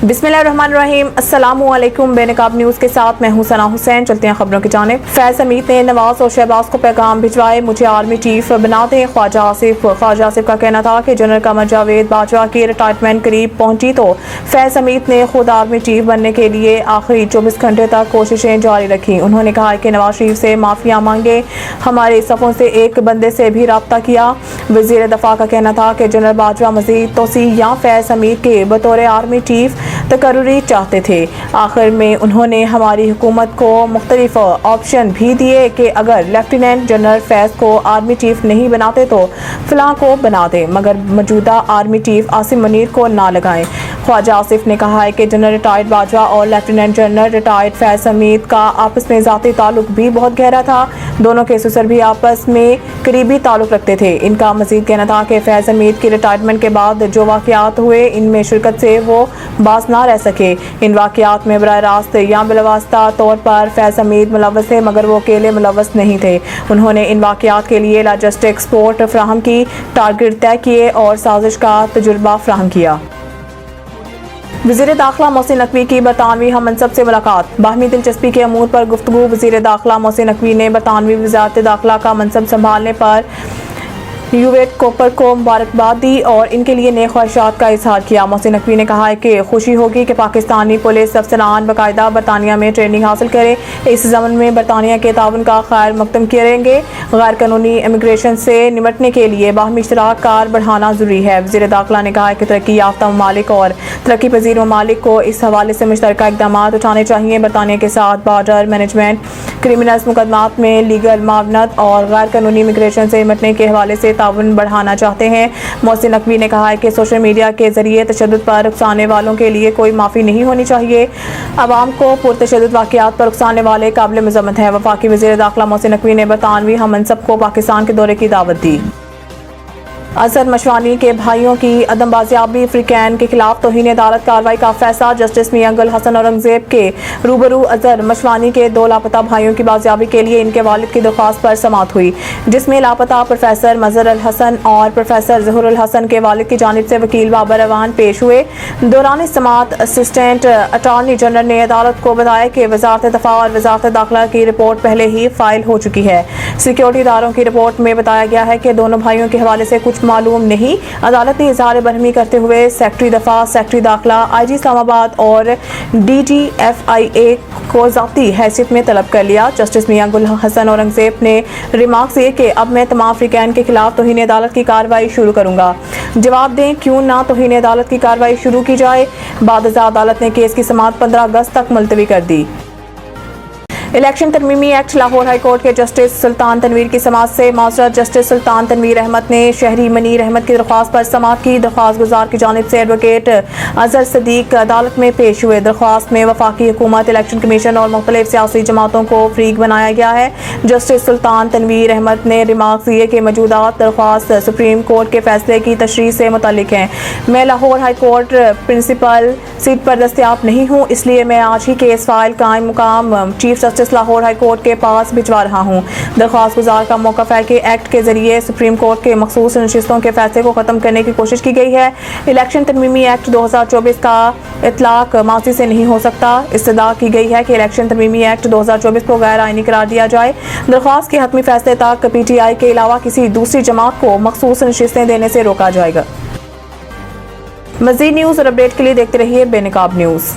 बिस्मिल्लाहिर्रहमानिर्रहीम। अस्सलामुअलैकुम। बेनकाब न्यूज़ के साथ मैं हूं सना हुसैन। चलते हैं खबरों की जानिब। फैज़ हमीद ने नवाज और शहबाज को पैगाम भिजवाए, मुझे आर्मी चीफ बना दें। ख्वाजा आसिफ का कहना था कि जनरल कमर जावेद बाजवा की रिटायरमेंट करीब पहुंची तो फैज़ हमीद ने खुद आर्मी चीफ बनने के लिए आखिरी 24 घंटे तक कोशिशें जारी रखी। उन्होंने कहा कि नवाज शरीफ से माफिया मांगे, हमारे सफ़ों से एक बंदे से भी रब्ता किया। वज़ीर दफा का कहना था कि जनरल बाजवा मजीद तोसी या फैज़ हमीद के बतौर आर्मी चीफ तकर्री चाहते थे। आखिर में उन्होंने हमारी हुकूमत को मुख्तलिफ ऑप्शन भी दिए कि अगर लेफ्टिनेंट जनरल फैज़ को आर्मी चीफ नहीं बनाते तो फलां को बना दें, मगर मौजूदा आर्मी चीफ आसिम मुनीर को ना लगाएं। ख्वाजा आसिफ ने कहा है कि जनरल रिटायर्ड बाजवा और लेफ्टिनेंट जनरल रिटायर्ड फैज़ हमीद का आपस में ज़ाती ताल्लुक भी बहुत गहरा था। दोनों के ससुर भी आपस में करीबी ताल्लुक रखते थे। इनका मजीद कहना था कि फैज़ हमीद की रिटायरमेंट के बाद जो वाक़यात हुए, इनमें शिरकत से वो बाज ना रह सके। इन वाक़यात में बराह रास्त या बिलवास्ता तौर पर फैज़ हमीद मुलव्वस थे, मगर वो अकेले मुलव्वस नहीं थे। उन्होंने इन वाक़यात के लिए लॉजिस्टिक सपोर्ट फ्राहम की, टारगेट तय किए और साजिश का तजुर्बा फ्राहम किया। वज़ीर दाखिला मोहसिन नकवी की बरतानवी हम मनसब से मुलाकात। बाहमी दिलचस्पी के अमूर पर गुफ्तगू। वज़ीर दाखिला मोहसिन नकवी ने बरतानवी वज़ारत दाखिला का मनसब संभालने पर यूवेट कोपर को मुबारकबाद दी और इनके लिए नेक ख्वाहिशात का इजहार किया। मोहसिन नकवी ने कहा है कि खुशी होगी कि पाकिस्तानी पुलिस अफसरान बाकायदा बरतानिया में ट्रेनिंग हासिल करें, इस ज़मन में बरतानिया के ताउन का खैर मकदम करेंगे। गैर कानूनी इमिग्रेशन से निपटने के लिए बाहमी इश्तराक कार बढ़ाना जरूरी है। वज़ीर दाखिला ने कहा है कि तरक्की याफ्ता ममालिक और तरक्की पजीर ममालिक को इस हवाले से मुश्तरका इक़दाम उठाने चाहिए। बरतानिया के साथ बॉर्डर मैनेजमेंट, क्रिमिनल्स मुकदमात में लीगल मावनत और गैर कानूनी इमिग्रेशन से निपटने के हवाले से ताउन बढ़ाना चाहते हैं। मोहसिन नकवी ने कहा है कि सोशल मीडिया के जरिए तशद्दुद पर उकसाने वालों के लिए कोई माफ़ी नहीं होनी चाहिए। अवाम को पुरतशद्दुद वाक़यात पर उकसाने वाले काबिल मज़म्मत है। वफाकी वज़ीर दाखिला मोहसिन नकवी ने बरतानवी हम मनसब को पाकिस्तान के दौरे की दावत दी। अजहर मशवानी के भाइयों की अदम बाजियाबी फ्रीकैन के खिलाफ तौहीन अदालत कार्रवाई का फैसला। जस्टिस मियां गुल हसन औरंगजेब के रूबरू अजहर मशवानी के 2 लापता भाइयों की बाजियाबी के लिए इनके वालिद की दरख्वास्त पर समाअत हुई, जिसमें लापता प्रोफेसर मजहर अल हसन और प्रोफेसर ज़हूर अल हसन के वालिद की जानिब से वकील बाबर अवान पेश हुए। दौरान समाअत असिस्टेंट अटॉर्नी जनरल ने अदालत को बताया कि वजारत दफा और वजारत दाखिला की रिपोर्ट पहले ही फाइल हो चुकी है। सिक्योरिटी इदारों की रिपोर्ट में बताया गया है कि दोनों भाइयों के हवाले से कुछ मालूम नहीं। अदालत ने इज़हार बरहमी करते हुए सेक्रेटरी दफा, सेक्रेटरी दाखिला, IG इस्लामाबाद और DG FIA को ज़ाती हैसियत में तलब कर लिया। जस्टिस मियां गुल हसन औरंगजेब ने रिमार्क दिए कि अब मैं तमाम फ्रीकैन के खिलाफ तौहीन अदालत की कार्रवाई शुरू करूंगा। जवाब दें क्यों ना तौहीन अदालत की कार्रवाई शुरू की जाए। बाद अदालत ने केस की समाअत 15 अगस्त तक मुलतवी कर दी। इलेक्शन तरमीमी एक्ट लाहौर हाई कोर्ट के जस्टिस सुल्तान तनवीर की समाअत से माजरत। जस्टिस सुल्तान तनवीर अहमद ने शहरी मनीर अहमद की दरख्वास्त पर समाअत की। दरख्वास्त गुजार की जानिब से एडवोकेट अजहर सदीक अदालत में पेश हुए। दरख्वास्त में वफाकी हुकूमत, इलेक्शन कमीशन और मुख्तलिफ सियासी जमातों को फरीक बनाया गया है। जस्टिस सुल्तान तनवीर अहमद ने रिमार्क दिए कि मौजूदा दरख्वास्त सुप्रीम कोर्ट के फैसले की तशरीह से मुतल्लिक है। मैं Lahore high court principal seat पर दस्तयाब नहीं हूँ, इसलिए मैं आज ही केस फाइल कायम मुकाम chief justice Lahore high court के पास भिजवा रहा हूँ। दरख्वास्त गुजार का मौक़िफ़ है कि एक्ट के जरिए सुप्रीम कोर्ट के मखसूस नशिस्तों के फैसले को ख़त्म करने की कोशिश की गई है। इलेक्शन तरमीमी एक्ट 2024 का इतलाक माजी से नहीं हो सकता। इस्तदा की गई है कि इलेक्शन तरमीमी एक्ट 2024 को गैर आइनी करार दिया जाए। दरख्वास्त के हतमी फैसले तक PTI के अलावा किसी दूसरी जमात को मखसूस नशिस्तें देने से रोका जाएगा। मज़ीद न्यूज़ और अपडेट के लिए देखते रहिए बेनकाब न्यूज़।